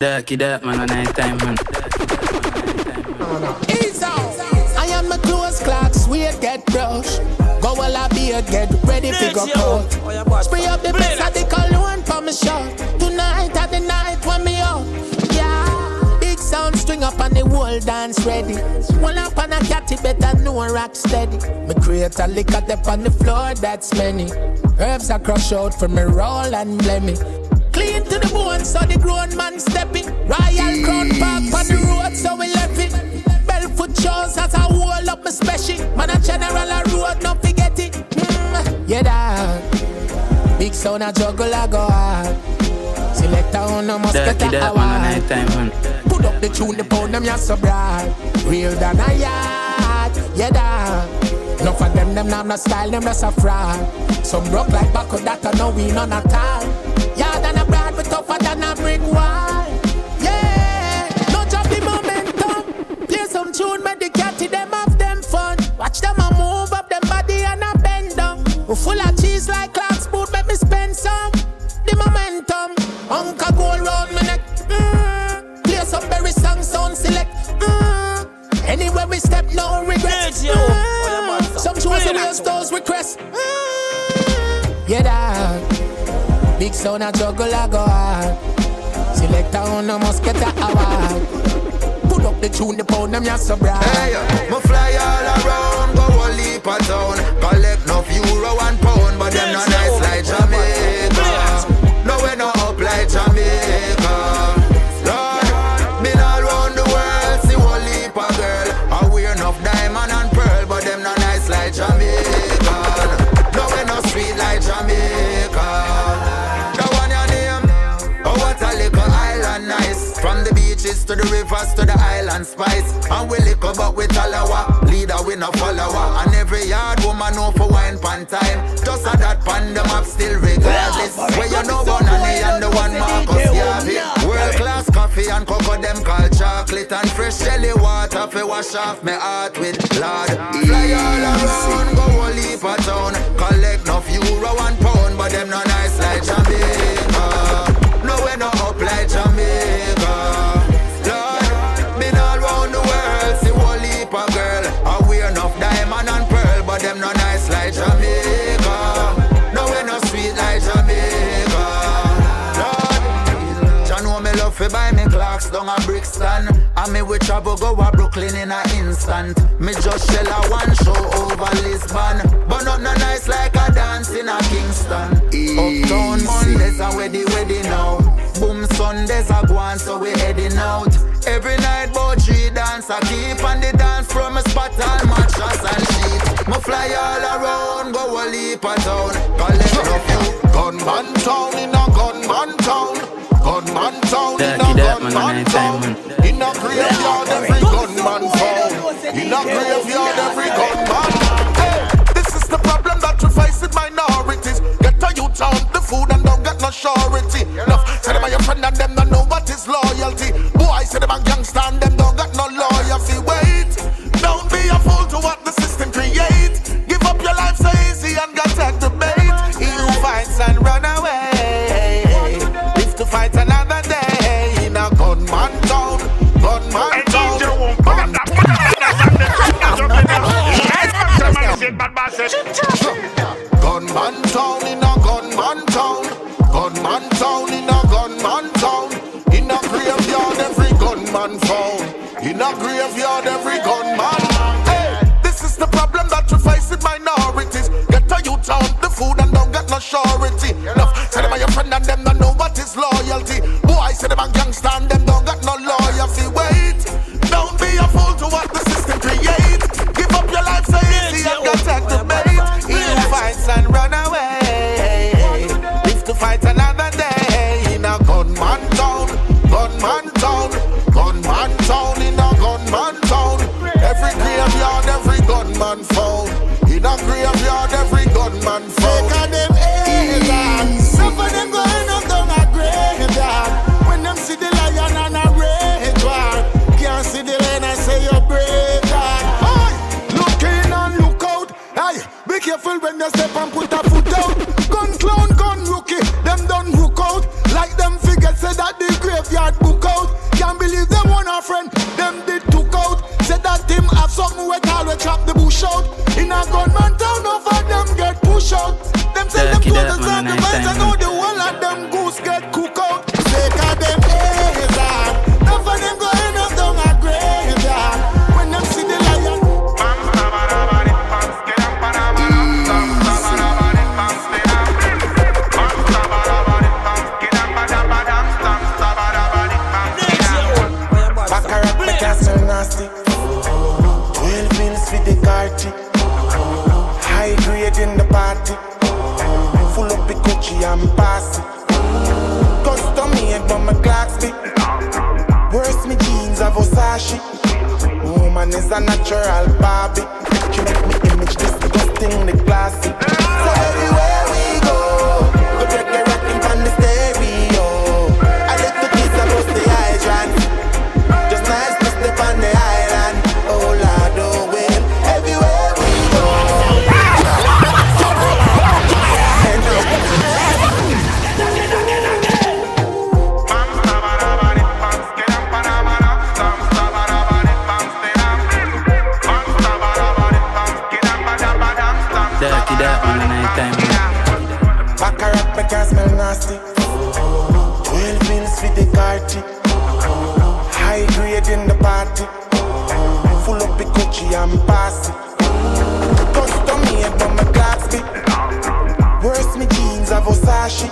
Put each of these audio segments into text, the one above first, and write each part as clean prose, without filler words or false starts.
Dirty that man, a night time man. Ease out. I am a close clock, sweet get brush. Go while I be a get ready to go cold. Spray up the place at the cologne for me shot. Tonight at the night when me up. Yeah, big sound string up and the whole dance ready. One up on a cat, it better know rock steady. Me create a lick at up on the floor, that's many. Herbs are crush out for me roll and blame me. Clean to the bone, so the grown man stepping. Royal Crown Park on the road, so we left it. Barefoot shows as I hold up my special. Man a general a road, don't forget it. Yeah, that big sound a juggle a go hard. Select a one, no must get a award. Put up the tune, the pound them ya so bright. Real than a yard. Yeah, that enough of them not no style, them just a fraud. Some broke like back of that, I know we none at all. Yeah, than a brad, but tougher than a brick wall. Yeah, no drop the momentum. Play some tune, make the catty, them have them fun. Watch them a move up them body and a bend down. We full of cheese like clocks, boot, make me spend some. The momentum, Uncle go round my neck. Play some berry song, sound select. Anywhere we step, no regrets. Some choose the waste those requests. Yeah, that big sound a juggle a go hard. Select a one, no must get a award. Put up the tune, the pound, them ya so bright. Hey, me fly all around, go a leap a town. Collect no euro and pound, but them no nice like Jamaica. No we no up like Jamaica. Lord, been all around the world, see one leap a girl. I wear enough diamond and pearl, but them no nice like Jamaica. No we no sweet like Jamaica. From the beaches to the rivers to the island spice. And we lick up with talawa. Leader we no follower. And every yard woman know for wine pan time. Just a that pan them up still regardless. Where you know Bonani and the one Marcus Garvey. World class coffee and cocoa them call chocolate. And fresh jelly water fi wash off me heart with Lord. Fly all around, go a leap a town. Collect no euro and pound, but them no nice like Jamaica. No we no up like Jamaica. Lord, been all round the world, see one leap a girl. I wear enough diamond and pearl, but them no nice like Jamaica. No we no sweet like Jamaica. Lord, Jah know me love fi buy me clocks down a Brixton. And me we travel go a Brooklyn in a instant. Me just shell a one show over Lisbon. But not no nice like a dance in a Kingston. Uptown Mondays and where the wedding now. Boom Sundays a go on, so we heading out. Every night about 3 dance I keep. And the dance from a spot all mattress and sheet. Me fly all around, go a leap a town. Collect no few. Gunman town in a gunman town. Gunman town in a gunman town. In a graveyard every gunman found. In a graveyard every gunman. Hey, this is the problem that we face with minorities. Get a youth on the food and don't get no surety. Love, say them are your friend and them don't know what is loyalty. Boy, say them are gangsta and them don't got no loyalty. Wait, don't be a fool to what the system create. Give up your life so easy and get take the bait. He who fights and run away live to fight another day. In a gunman town, gunman town. Gunman town in a gunman town. Gunman town in a gunman town. In a graveyard every gunman found. In a graveyard every gunman. Hey, this is the problem that we face with minorities. Get a youth on the food and don't get no surety. Love, say them are your friend and them don't know what is loyalty. Boy, say them are gangsta and them don't got no loyalty. Wait, don't be a fool to what the system create. Give up your life so easy and get take the bait. He who fights and run away live to fight another day. In a gunman town, gunman town, gunman town. In a gunman town, every graveyard, every gunman found. In a graveyard, every gunman found. Take them aliens, some of them going up down a graveyard. When them see the lion and a red. that man a night I time. know the whole of them goose get cooked out. Take a them days on. None of them go end up down a graveyard. When them see the lion. Baccarat, the castle nasty. 12 pills for the carty. High grade in the party. Full up the Gucci and passy. Custom made but my clocks be. Worst me jeans are Versace. Woman is a natural Barbie. She make me image disgusting the classy. So everywhere we go, go check the rocking on the stereo. I let the kids bust the hydrant. Just nice to step on the island. Oh Lord, oh well. Everywhere we go. Dirty that man a night time. Baccarat make her smell nasty. 12 pills for the carty. High grade in the party. Full up the Gucci and passy. Custom made but my clocks be. Worst me jeans are Versace.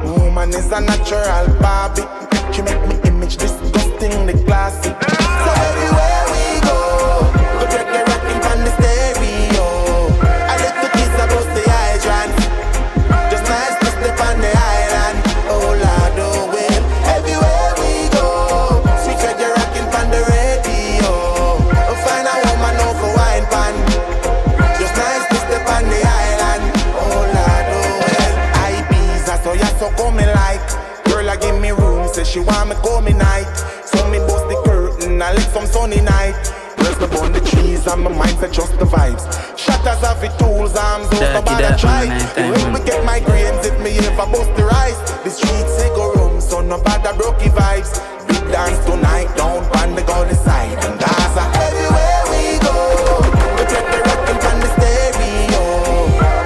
Woman is a natural Barbie. She make me image disgusting the classy. So everywhere we go, go check the rocking on the stereo. I let the kids bust the hydrant. Just nice to step on the island. Oh Lord, oh well. Everywhere we go, sweet reggae rocking on the radio. Find a woman over wine pan. Just nice to step on the island. Oh Lord, oh well. IBs, I saw ya so coming like. Girl, I give me room, say she want me coming night. So me bust the curtain, I let some sunny night. Rest upon the trees and my mindset just the vibes. Shatters have the tools, arms out about a try. When we get my grains, if me ever bust the rice. The streets say go rum, so no bother brokey vibes. Big dance tonight, down on the golden side. And Gaza, everywhere we go, we check the rockin' on the stereo.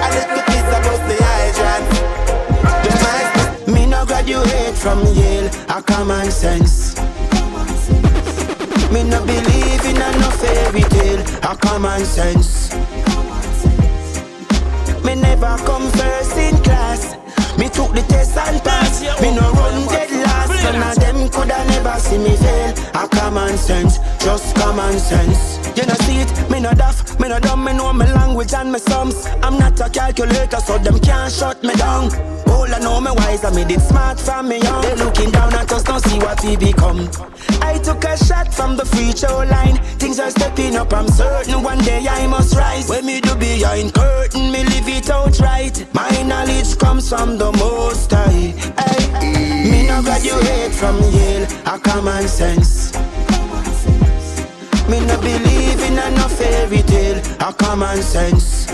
I let the kids bust the hydrant. Just nice. Me no graduate from Yale, a common sense. Me no believe in a no fairy tale, a common sense. Me never come first in class. Me took the test and pass. Me no run dead last. None of them coulda never see me fail. A common sense, just common sense. You know see it, me no daft, me no dumb. Me know my language and my sums. I'm not a calculator, so them can't shut me down. All I know me wise and me did smart from me young. They looking down at us, don't see what we become. I took a shot from the free throw line. Things are stepping up, I'm certain one day I must rise. When me do behind curtain, me live it out right. My knowledge comes from the Most High. Ay. Me no graduate from Yale, a common sense. Me no believe in a no fairy tale, a common sense.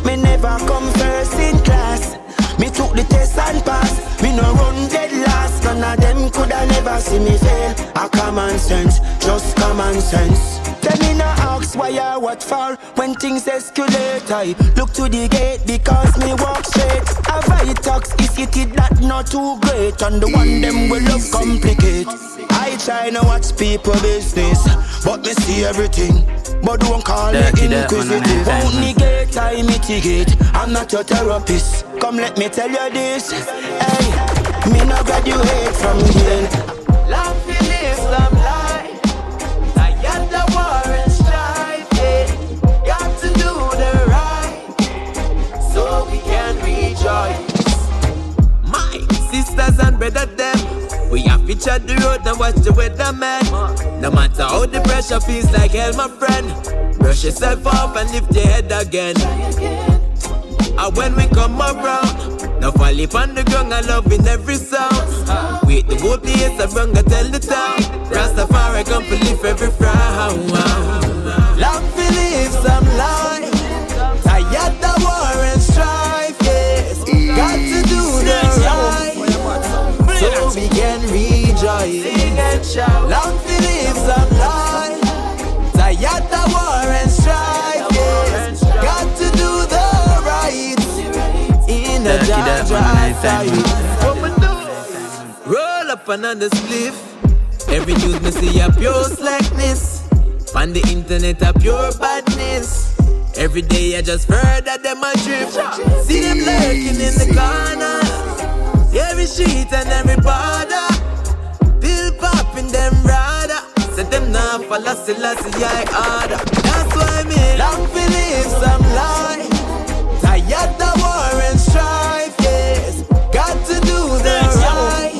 Me never come first in class. Me took the test and pass. Me no run dead last. None of them coulda never see me fail. A common sense, just common sense. Tell me no ask why or what for. When things escalate, I look to the gate because me walk straight. A Vitox is it that not too great. And the one them will love complicate. I try to watch people business, but me see everything. But don't call me inquisitive. Won't negate, I mitigate. I'm not your therapist. Come let me tell you this. Hey, me no graduate from Yale. Long for live some life. I got the war and strife. Yeah. Got to do the right, so we can rejoice. My sisters and brother them, we have featured the road and watch the weather, man. No matter how the pressure feels like hell, my friend. Brush yourself off and lift your head again. And when we come around, now fall on the ground and love in every sound. Wait the whole place and run and tell the town. Rastafari come to lift every frown. Long to live some life. Tired the war and strife, yes. Got to do the right, so we can rejoice. Sing and shout. Long to live some life. Tired the war and strife, yes. Got to do the right, Rasta youth. What me do? Roll up another spliff. Every news me see a pure slackness. On the internet a pure badness. Every day I just heard that them a drip. See them lurking in the corner. Every street and every border. Pill popping them rather. Said them now follow Selassie I order. That's why me long to live some life. Tired the war and strife, yes. Got to do the right.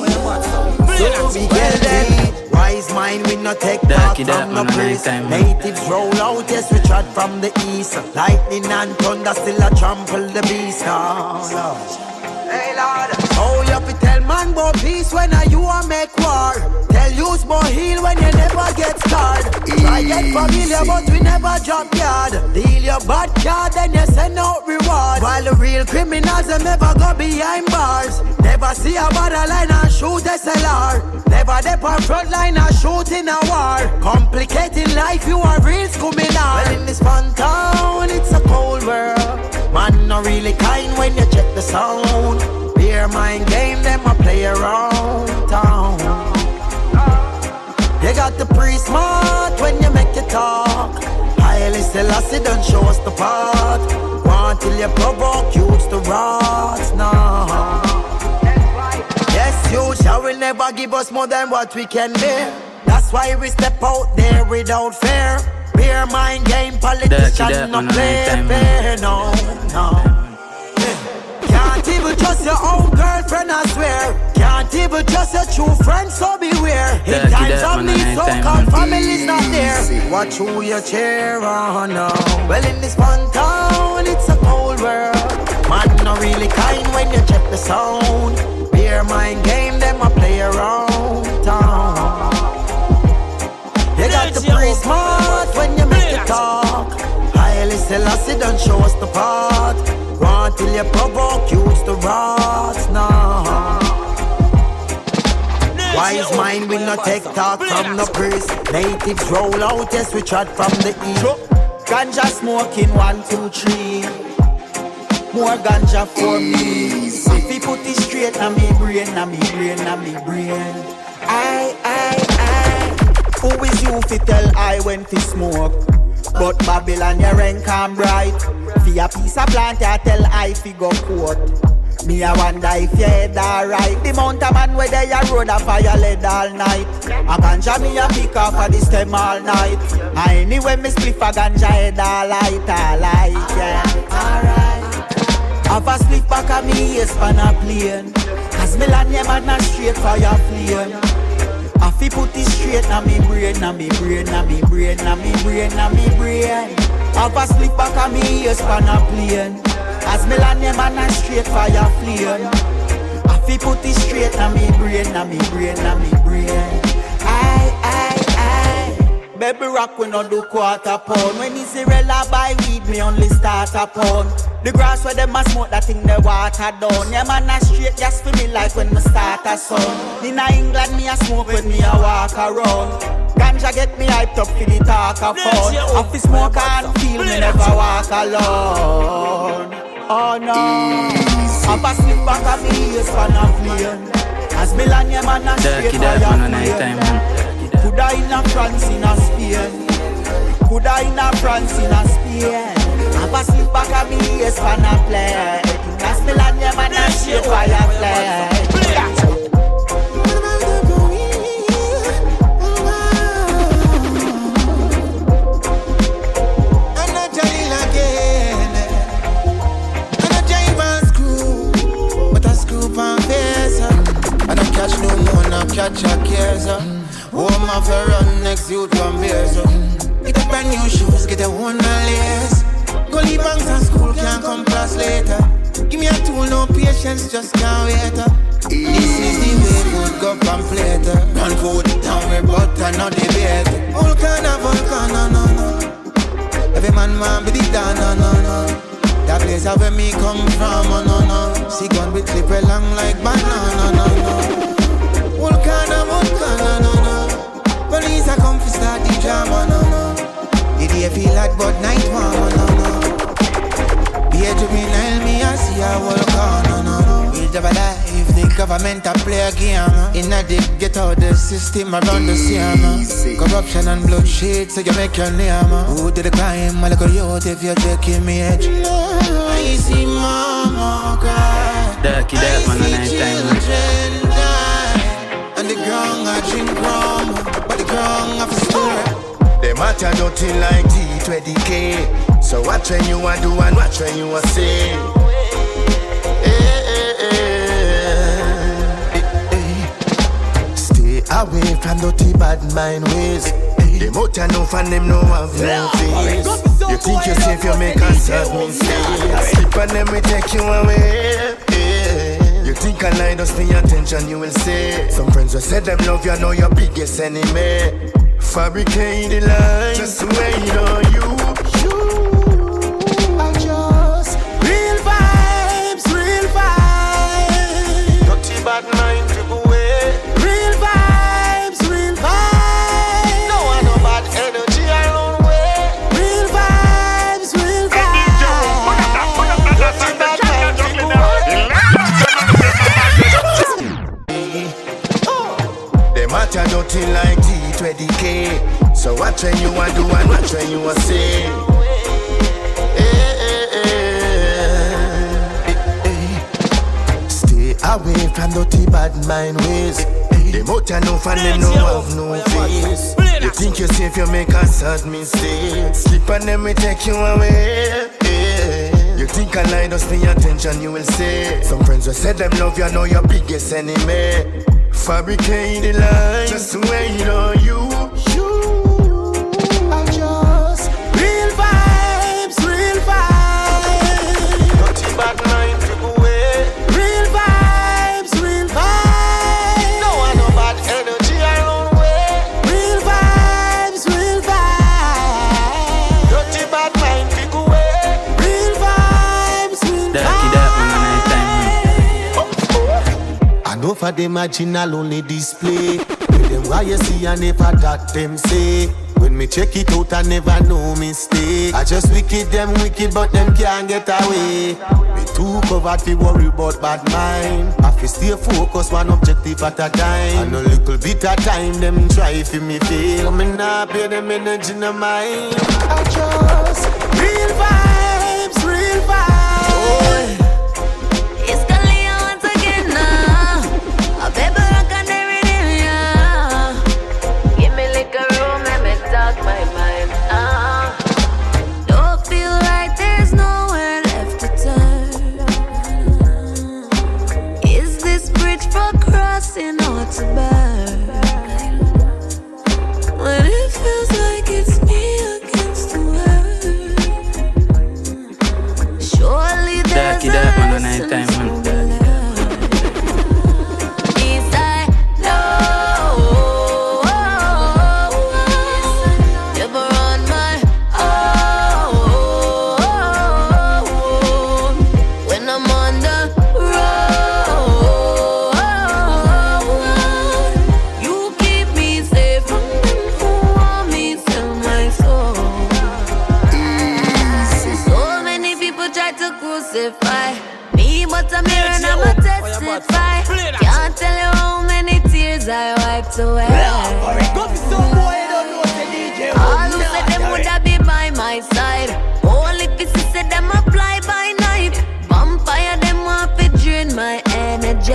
So we get it. Wise mind, we no take back from no place. Natives roll out, yes, we trot from the east. Lightning and thunder still a trample the beast. Hey Lord, oh you fi tell man about peace when you a make war. Tell you's more heal when you never get scarred. Try get familiar but we never drop yard. Deal your bad card then you send out reward. While the real criminals them never go behind bars. Never see a borderline and shoot SLR. Never dep on front line and shoot in a war. Complicating life you are real criminal. Well in this fun town it's a cold world. Man not really kind when you check the sound. Beer mind game them a play around town. You got the pre-smart when you make it talk. Highly Selassie don't show us the part. Want till you provoke youths to rot now. Yes, you shall will never give us more than what we can bear. That's why we step out there without fear. Beer mind game, politician not play fair, no, no. Can't even trust your own girlfriend, I swear. Can't even trust your true friends, so beware. In times of need, so-called family's not there. Watch who you cheer on now. Well, in this fun town, it's a cold world. Man, not really kind when you check the sound. Beer mind game, them a play around town. You got the pre-smart when you make it talk. Highly Selassie don't show us the part. Want till you provoke youths to rot now. Wise mind we not take talk from the priest. Natives roll out, yes we trot from the east. Ganja smoking 1, 2, 3. More ganja for me. If he put it straight na me brain, na me brain, na me brain. I. Who is you fi tell I when fi smoke? But Babylon your rank and bright. Fi a piece of plant I tell I fi go court. Me a wonder if you head alright. The mountain man where they a road a fire lead all night. A ganja me a pick off of the stem all night. Anyway me spliff a ganja head all light, yeah. Alright. Have a spliff back of me yes pan a plane. Cause me land your man a straight fire flame. I fi put it straight na me brain, na me brain, na me brain, na me brain, na me brain. Have a slip back of me ears pan a plane. As me land your man a straight fire flame. I fi put it straight na me brain, na me brain, na me brain. I. Baby rock we no do quarter pound. When it's Irella buy weed me only start a pound. The grass where them a smoke that thing the water down. Yeah man a straight just for me like when me start a song. In England me a smoke when me a walk around. Ganja get me hyped up for the talk of fun. Off the smoke and feel me never walk alone. Oh no. Have a slip back of me yes pan a plane. As me land yeah man a straight fire plane. Coulda in a France in a Spain. Coulda in a France in a Spain. Have a slip back of me, yes, pan a play. That's me land, yeah, man, a shit fire play. I'm not jail again. I'm not jail for screw, but I screw for face. I don't catch no more, not catch a case. Oh, my for run next youth from beers. Get a brand new shoes, get a one lace. Go leave banks and school, can't come class later. Give me a tool, no patience, just can't wait. This is the way food go from plater. Run food down with butter, not debate. Volcano, no. Every man be the down, no. That place where me come from, no. See gun with clip long like banana, no. Volcano, no. Police are come to start the drama, no. The day feel hot but night warm, no. Be a juvenile, me I see a volcano, no. With government a play a game. In a dig, get out the system around the same. Corruption and bloodshed, so you make your name. Who did the crime? I look at youth if you're taking me edge. I see mama cry. Darky dark man on night time. And the ground I drink rum, but the ground I stir. They matter dirty like T20K. So watch when you a do and watch when you a say. Stay away from dirty bad mind ways. Them out and off and them no have no face. You think you're safe, you make a sad mistake. Slip on them, we take you away. You think I lie, just pay attention, you will say. Some friends will say them love you, know your biggest enemy. Fabricate the lies, just wait on you. I just real vibes, real vibes. Dirty bad mind, drip away. Real vibes, real vibes. No one no bad energy around way. Real vibes, real vibes. Dirty bad mind, drip away. They matter dirty like T20K. So watch when you a do and watch when you a say. Stay away from dirty bad mind ways. Them out and off and them no have no face. You think you're safe, you make a sad mistake. Slip on them, we take you away. You think I lie, just pay attention, you will say. Some friends will say them love you, know your biggest enemy. Fabricate the lies, just wait on you. I just real vibes, real vibes. Dirty bad mind, drip away. Real vibes, real vibes. No one no bad energy around way. Real vibes, real vibes. Dirty bad mind, drip away. Real vibes, real vibes. Darky dark man on night time. I know for them marginal only display. With them why you see I never that them say. When me check it out I never no mistake. I just wicked them wicked but them can't get away. Me too covered fi worry about bad mind. I fi stay focused one objective at a time. And a little bit of time them try fi me fail. Me nah pay them energy no mind. I just real vibes, real vibes. It's Kalia once again now. A baby rock and everything, yeah. Give me like a room, let me talk my mind. Don't feel like there's nowhere left to turn. Is this bridge for crossing or to burn? When it feels like it's me against the world. Surely there's Darky a dark man on lesson night time, man. to learn. Yes, I know. Never on my own. When I'm on the road, you keep me safe from them who want me sell my soul. So many people try to crucify me, but I'm here and I'ma testify. Can't tell you how many tears I wiped away. All who said them woulda be by my side. Only pieces said them apply by night. Vampire them want to drain my energy.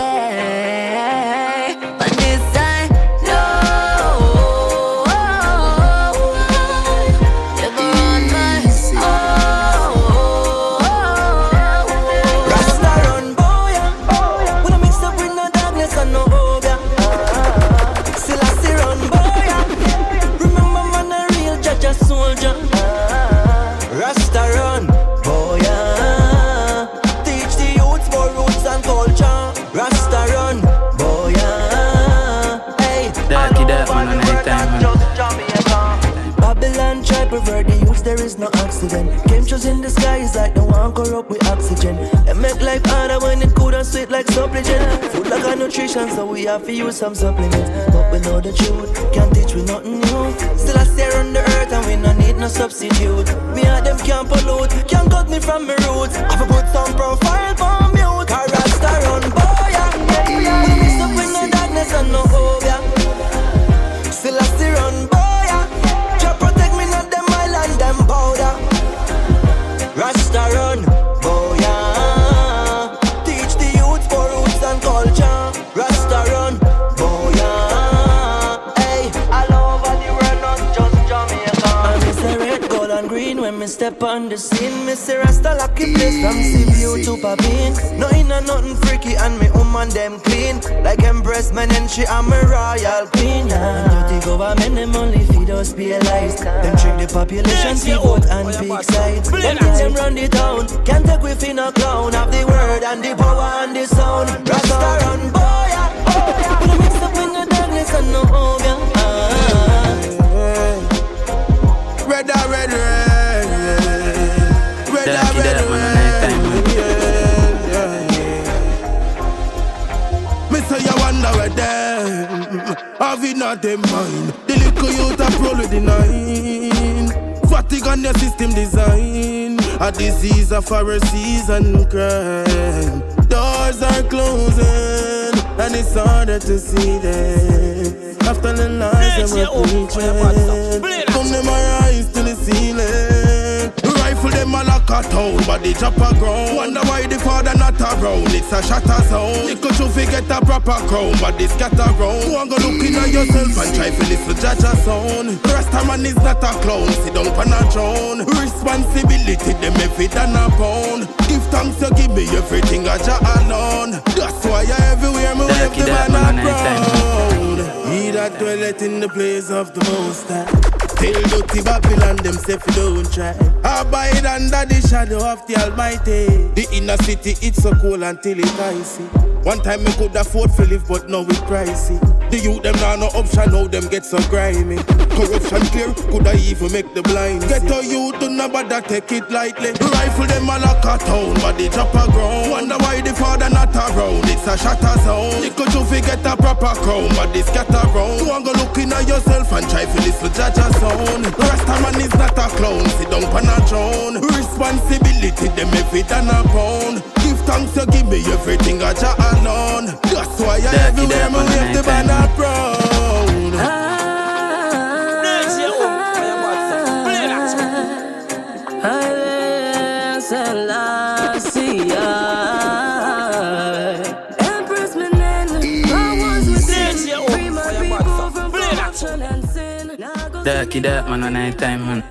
But this I know. Never on my own. Rasta run, boy. When I mix up with no darkness and no hope, yeah. Still I see run, boy. Remember man a real judge a soldier. Rasta run, boy. Teach the youth for roots and culture. Rasta run, boy. Hey, Darky dark man on night time, man. Babylon try pervert the youth, there is no accident. Chemtrails in the sky is like the one corrupt with oxygen. They make life harder when it cool and sweet like supplement. Food like a nutrition, so we have to use some supplements. But we know the truth, can't teach we nothing new. Still I stare on the earth and we no need no substitute. Me and them can't pollute, can't cut me from my roots. I have put some profile for mute. Rasta run, boy, yeah. When I mix up with no darkness and no hope, yeah. Still I still run, boy, yeah. Jah protect me, not them island, them powder. Rasta run, boy, yeah. Teach the youth for roots and culture. Rasta run, boy, yeah. Hey, all over the world, not just Jamaica. I miss the red, gold and green when me step on the scene. Miss the Rasta lucky place from CBU to Papin. No inna nothing freaky and me woman them clean. Like Empress man and she am a royal queen. And duty government them only feed us be alive. Them trick the population, see vote and big sides. Them kids them run the town, can't take with in a clown. Have the word and the power and the sound. Rasta run, boy, yeah. Put a mix up in the darkness and no home, yeah. Red, red, red, red, red, Lucky that man on night time, man. Me say you wonder where them have it not them mind. The little youth a roll with the nine. Fatigue on your system design. A disease of a season crime. Doors are closing and it's harder to see them. After the lies they were preaching, from them rise to the ceiling. Rifle them a lock a town, but they chop a ground. Wonder why the father not around, it's a shatter zone. You could get a proper crown, but they scatter round. Go and go looking at yourself and try for this Jaja sound. Rasta man is not a clown, sit down pan a throne. Responsibility them every than a pound. Give thanks you give me everything I Jah alone. That's why I everywhere me wave the man a crown. He that dwelleth in the place of the Most High. Tell dirty Babylon them say if you don't try. Abide under the shadow of the Almighty. The inner city it's so cool until it icy. One time me could afford to live but now it's pricey. The youth them now no option, now them get so grimy. Corruption clear, could I even make the blind see. Get a youth to nobody take it lightly. Rifle them a lock a town, but they chop a ground. Wonder why the father not around, it's a shatter zone. You could you get a proper crown, but they scatter round. Go and go looking at yourself and try for this Jaja sound. Rasta man is not a clown, sit down pan a throne. Responsibility them every than a pound. Give thanks you give me everything I Jah alone. That's why I everywhere me wave the banner proud. Empress Menen, I was within. Free my people from corruption and sin. Lucky that man on night time, man.